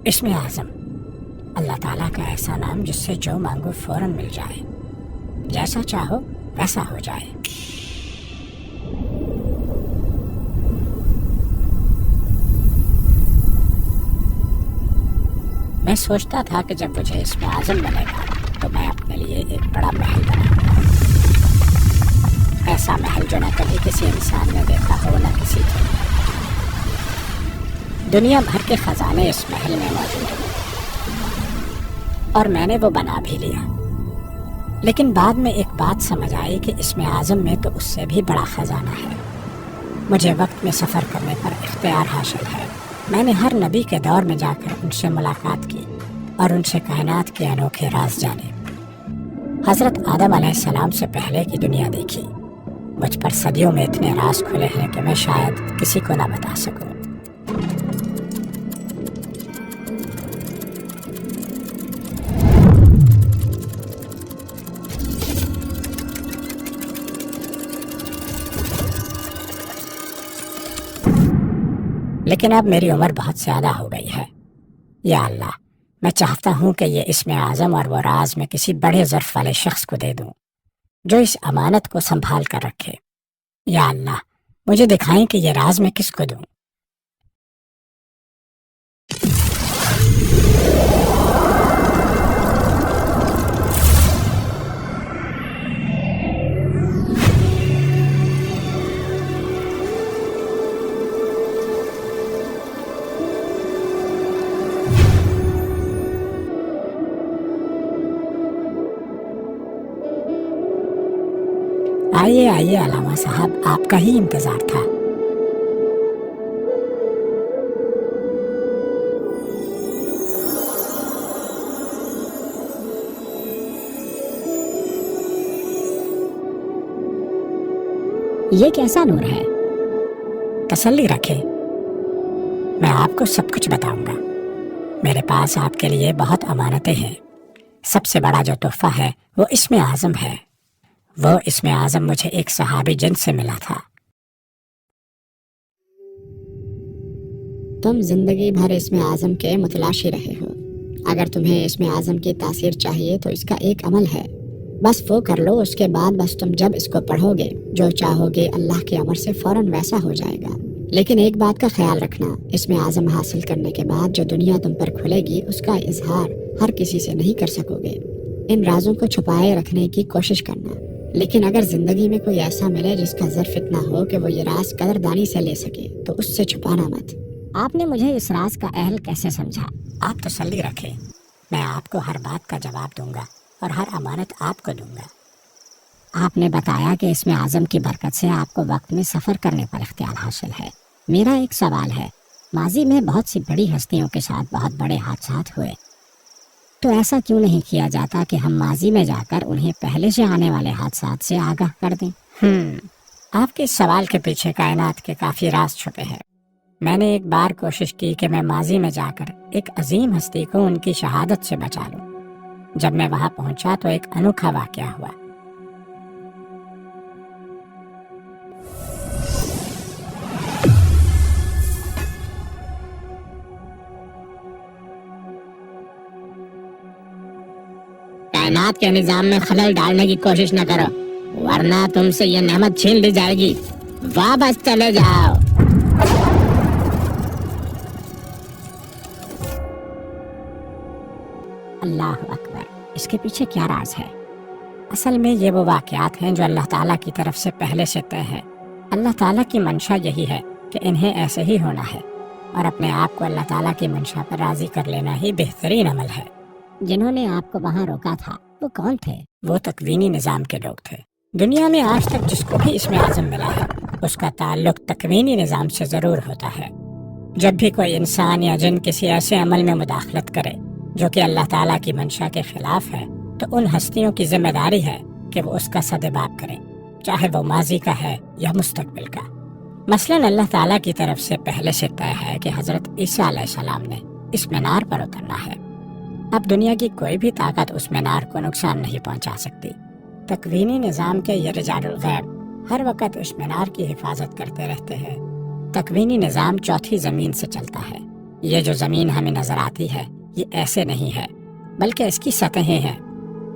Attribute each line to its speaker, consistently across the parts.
Speaker 1: اسم اعظم اللہ تعالیٰ کا ایسا نام جس سے جو مانگو فوراً مل جائے، جیسا چاہو ویسا ہو جائے۔ میں سوچتا تھا کہ جب مجھے اسم اعظم بنے گا تو میں اپنے لیے ایک بڑا محل بناؤں گا، ایسا محل جو نہ کبھی کسی انسان نے دیکھا ہو نہ کسی کے۔ دنیا بھر کے خزانے اس محل میں موجود ہیں اور میں نے وہ بنا بھی لیا، لیکن بعد میں ایک بات سمجھ آئی کہ اسم اعظم میں تو اس سے بھی بڑا خزانہ ہے۔ مجھے وقت میں سفر کرنے پر اختیار حاصل ہے۔ میں نے ہر نبی کے دور میں جا کر ان سے ملاقات کی اور ان سے کائنات کے انوکھے راز جانے۔ حضرت آدم علیہ السلام سے پہلے کی دنیا دیکھی۔ مجھ پر صدیوں میں اتنے راز کھلے ہیں کہ میں شاید کسی کو نہ بتا سکوں۔ لیکن اب میری عمر بہت زیادہ ہو گئی ہے۔ یا اللہ، میں چاہتا ہوں کہ یہ اسم اعظم اور وہ راز میں کسی بڑے ظرف والے شخص کو دے دوں جو اس امانت کو سنبھال کر رکھے۔ یا اللہ، مجھے دکھائیں کہ یہ راز میں کس کو دوں۔ آئیے آئیے علامہ صاحب، آپ کا ہی انتظار تھا۔ یہ کیسا نور ہے؟ تسلی رکھے، میں آپ کو سب کچھ بتاؤں گا۔ میرے پاس آپ کے لیے بہت امانتیں ہیں۔ سب سے بڑا جو تحفہ ہے وہ اسم اعظم ہے۔ وہ اسم اعظم مجھے ایک صحابی جن سے ملا تھا۔ تم زندگی بھر اسم اعظم کے متلاشی رہے ہو۔ اگر تمہیں اسم اعظم کی تاثیر چاہیے تو اس کا ایک عمل ہے، بس وہ کر لو۔ اس کے بعد بس تم جب اس کو پڑھو گے، جو چاہو گے اللہ کے امر سے فوراً ویسا ہو جائے گا۔ لیکن ایک بات کا خیال رکھنا، اسم اعظم حاصل کرنے کے بعد جو دنیا تم پر کھلے گی اس کا اظہار ہر کسی سے نہیں کر سکو گے۔ ان رازوں کو چھپائے رکھنے کی کوشش کرنا، لیکن اگر زندگی میں کوئی ایسا ملے جس کا ظرف اتنا ہو کہ وہ یہ راز قدردانی سے لے سکے تو اس سے چھپانا مت۔ آپ نے مجھے اس راز کا اہل کیسے سمجھا؟ آپ تسلی رکھیں، میں آپ کو ہر بات کا جواب دوں گا اور ہر امانت آپ کو دوں گا۔ آپ نے بتایا کہ اسم اعظم کی برکت سے آپ کو وقت میں سفر کرنے پر اختیار حاصل ہے۔ میرا ایک سوال ہے، ماضی میں بہت سی بڑی ہستیوں کے ساتھ بہت بڑے حادثات ہوئے، تو ایسا کیوں نہیں کیا جاتا کہ ہم ماضی میں جا کر انہیں پہلے سے آنے والے حادثات سے آگاہ کر دیں؟ آپ کے اس سوال کے پیچھے کائنات کے کافی راز چھپے ہیں۔ میں نے ایک بار کوشش کی کہ میں ماضی میں جا کر ایک عظیم ہستی کو ان کی شہادت سے بچا لوں۔ جب میں وہاں پہنچا تو ایک انوکھا واقعہ ہوا۔ کائنات کے نظام میں خلل ڈالنے کی کوشش نہ کرو، ورنہ تم سے یہ نعمت چھین لی جائے گی۔ واپس چلے جاؤ۔ اللہ اکبر، اس کے پیچھے کیا راز ہے؟ اصل میں یہ وہ واقعات ہیں جو اللہ تعالیٰ کی طرف سے پہلے سے طے ہے۔ اللہ تعالیٰ کی منشا یہی ہے کہ انہیں ایسے ہی ہونا ہے، اور اپنے آپ کو اللہ تعالیٰ کی منشا پر راضی کر لینا ہی بہترین عمل ہے۔ جنہوں نے آپ کو وہاں روکا تھا وہ کون تھے؟ وہ تکوینی نظام کے لوگ تھے۔ دنیا میں آج تک جس کو بھی اسم اعظم ملا ہے اس کا تعلق تکوینی نظام سے ضرور ہوتا ہے۔ جب بھی کوئی انسان یا جن کسی ایسے عمل میں مداخلت کرے جو کہ اللہ تعالیٰ کی منشا کے خلاف ہے تو ان ہستیوں کی ذمہ داری ہے کہ وہ اس کا سدباب کریں، چاہے وہ ماضی کا ہے یا مستقبل کا۔ مثلاً اللہ تعالیٰ کی طرف سے پہلے سے طے ہے کہ حضرت عیسیٰ علیہ السلام نے اس مینار پر اترنا ہے۔ اب دنیا کی کوئی بھی طاقت اس مینار کو نقصان نہیں پہنچا سکتی۔ تکوینی نظام کے یہ رجال الغیب ہر وقت اس مینار کی حفاظت کرتے رہتے ہیں۔ تکوینی نظام چوتھی زمین سے چلتا ہے،
Speaker 2: یہ جو زمین ہمیں نظر آتی ہے یہ ایسے نہیں ہے، بلکہ اس کی سطحیں ہیں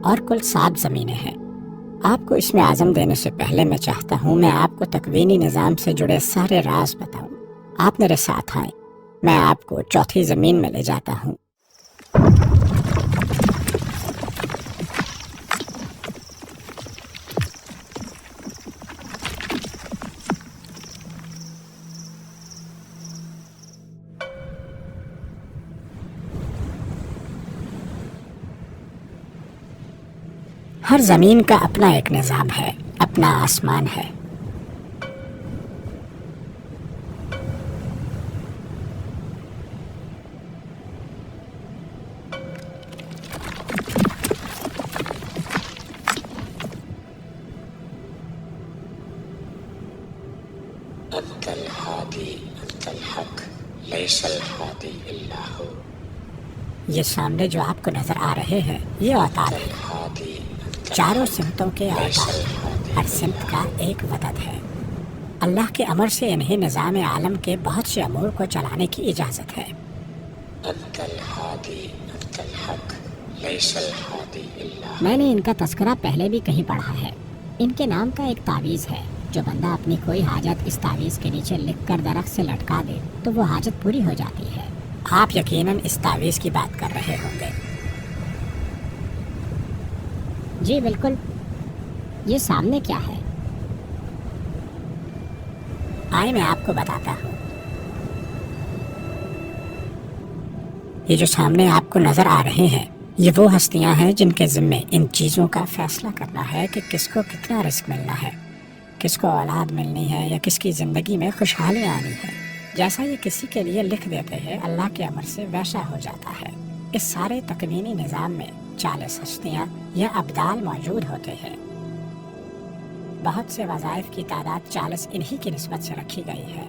Speaker 2: اور کل 7 زمینیں ہیں۔ آپ کو اسم اعظم دینے سے پہلے میں چاہتا ہوں میں آپ کو تکوینی نظام سے جڑے سارے راز بتاؤں۔ آپ میرے ساتھ آئیں، میں آپ کو چوتھی زمین میں لے جاتا ہوں۔ ہر زمین کا اپنا ایک نظام ہے، اپنا آسمان ہے۔
Speaker 3: أنت الهادي أنت الحق ليس الهادي إلا هو
Speaker 2: یہ سامنے جو آپ کو نظر آ رہے ہیں یہ اوتاد ہے،
Speaker 3: الهادي أنت
Speaker 2: چاروں سمتوں کے
Speaker 3: ليس
Speaker 2: اوتاد،
Speaker 3: الهادي
Speaker 2: ہر سمت کا ایک وطد ہے۔ اللہ کے امر سے انہیں نظام عالم کے بہت سے امور کو چلانے کی اجازت ہے۔
Speaker 3: أنت الهادي أنت الحق ليس الهادي إلا هو
Speaker 2: میں نے ان کا تذکرہ پہلے بھی کہیں پڑھا ہے۔ ان کے نام کا ایک تعویذ ہے، جو بندہ اپنی کوئی حاجت اس تعویذ کے نیچے لکھ کر درخت سے لٹکا دے تو وہ حاجت پوری ہو جاتی ہے۔ آپ یقیناً اس تعویذ کی بات کر رہے ہوں گے۔ جی بالکل، یہ سامنے کیا ہے؟ آئے میں آپ کو بتاتا ہوں۔ یہ جو سامنے آپ کو نظر آ رہے ہیں یہ وہ ہستیاں ہیں جن کے ذمے ان چیزوں کا فیصلہ کرنا ہے کہ کس کو کتنا رزق ملنا ہے، کس کو اولاد ملنی ہے یا کس کی زندگی میں خوشحالی آنی ہے۔ جیسا یہ کسی کے لیے لکھ دیتے ہیں اللہ کے امر سے ویسا ہو جاتا ہے۔ اس سارے تکوینی نظام میں 40 ہستیاں یا ابدال موجود ہوتے ہیں۔ بہت سے وظائف کی تعداد 40 انہی کی نسبت سے رکھی گئی ہے۔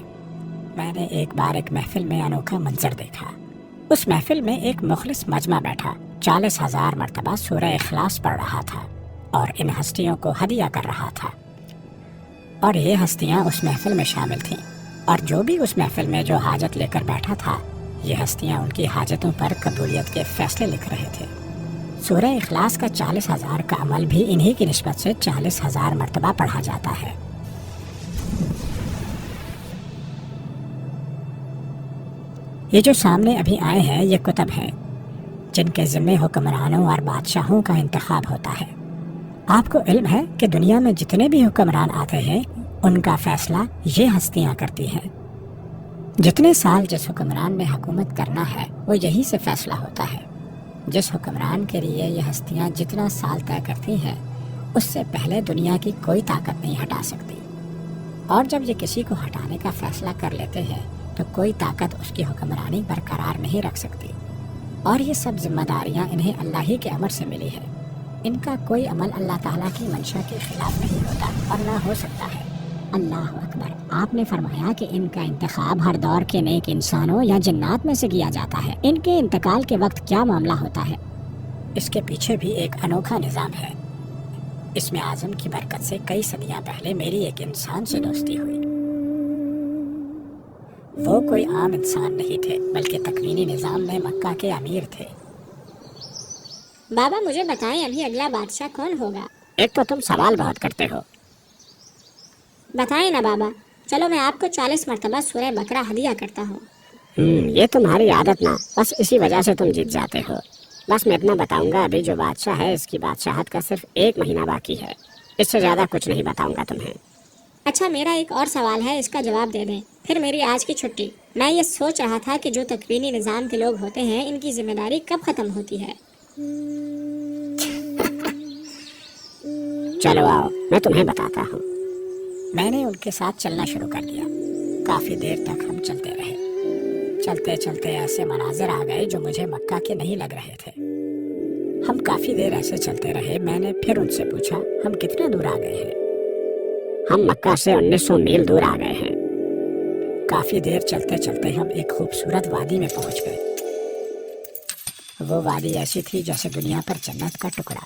Speaker 2: میں نے ایک بار ایک محفل میں انوکھا منظر دیکھا۔ اس محفل میں ایک مخلص مجمع بیٹھا 40,000 مرتبہ سورہ اخلاص پڑھ رہا تھا اور ان ہستیوں کو ہدیہ کر رہا تھا، اور یہ ہستیاں اس محفل میں شامل تھیں، اور جو بھی اس محفل میں جو حاجت لے کر بیٹھا تھا یہ ہستیاں ان کی حاجتوں پر قبولیت کے فیصلے لکھ رہے تھے۔ سورہ اخلاص کا 40,000 کا عمل بھی انہی کی نسبت سے 40,000 مرتبہ پڑھا جاتا ہے۔ یہ جو سامنے ابھی آئے ہیں یہ کتب ہیں جن کے ذمے حکمرانوں اور بادشاہوں کا انتخاب ہوتا ہے۔ آپ کو علم ہے کہ دنیا میں جتنے بھی حکمران آتے ہیں ان کا فیصلہ یہ ہستیاں کرتی ہیں۔ جتنے سال جس حکمران نے حکومت کرنا ہے وہ یہی سے فیصلہ ہوتا ہے۔ جس حکمران کے لیے یہ ہستیاں جتنا سال طے کرتی ہیں اس سے پہلے دنیا کی کوئی طاقت نہیں ہٹا سکتی، اور جب یہ کسی کو ہٹانے کا فیصلہ کر لیتے ہیں تو کوئی طاقت اس کی حکمرانی برقرار نہیں رکھ سکتی۔ اور یہ سب ذمہ داریاں انہیں اللہ ہی کے امر سے ملی ہے۔ ان کا کوئی عمل اللہ تعالیٰ کی منشا کے خلاف نہیں ہوتا اور نہ ہو سکتا ہے۔ اللہ اکبر! آپ نے فرمایا کہ ان کا انتخاب ہر دور کے نیک انسانوں یا جنات میں سے کیا جاتا ہے۔ ان کے انتقال کے وقت کیا معاملہ ہوتا ہے؟ اس کے پیچھے بھی ایک انوکھا نظام ہے۔ اسم اعظم کی برکت سے کئی صدیاں پہلے میری ایک انسان سے دوستی ہوئی۔ وہ کوئی عام انسان نہیں تھے بلکہ تکوینی نظام میں مکہ کے امیر تھے۔
Speaker 4: بابا مجھے بتائیں ابھی اگلا بادشاہ کون ہوگا؟
Speaker 2: ایک تو تم سوال بہت کرتے ہو۔
Speaker 4: بتائیں نا بابا، چلو میں آپ کو 40 مرتبہ سورہ بقرہ ہدیہ کرتا ہوں۔
Speaker 2: یہ تمہاری عادت نہ، بس اسی وجہ سے تم جیت جاتے ہو۔ بس میں اتنا بتاؤں گا، ابھی جو بادشاہ ہے اس کی بادشاہت کا صرف 1 مہینہ باقی ہے، اس سے زیادہ کچھ نہیں بتاؤں گا تمہیں۔
Speaker 4: اچھا میرا ایک اور سوال ہے، اس کا جواب دے دیں، پھر میری آج کی چھٹی۔ میں یہ سوچ رہا تھا کہ جو تکوینی نظام کے لوگ ہوتے ہیں ان کی ذمہ داری کب ختم ہوتی ہے؟
Speaker 2: چلو آؤ میں تمہیں بتاتا ہوں۔ میں نے ان کے ساتھ چلنا شروع کر دیا۔ کافی دیر تک ہم چلتے رہے۔ چلتے چلتے ایسے مناظر آ گئے جو مجھے مکہ کے نہیں لگ رہے تھے۔ ہم کافی دیر ایسے چلتے رہے۔ میں نے پھر ان سے پوچھا ہم کتنا دور آ گئے ہیں؟ ہم مکہ سے 1900 میل دور آ گئے ہیں۔ کافی دیر چلتے چلتے ہم ایک خوبصورت وادی میں پہنچ گئے۔ وہ وادی ایسی تھی جیسے دنیا پر جنت کا ٹکڑا۔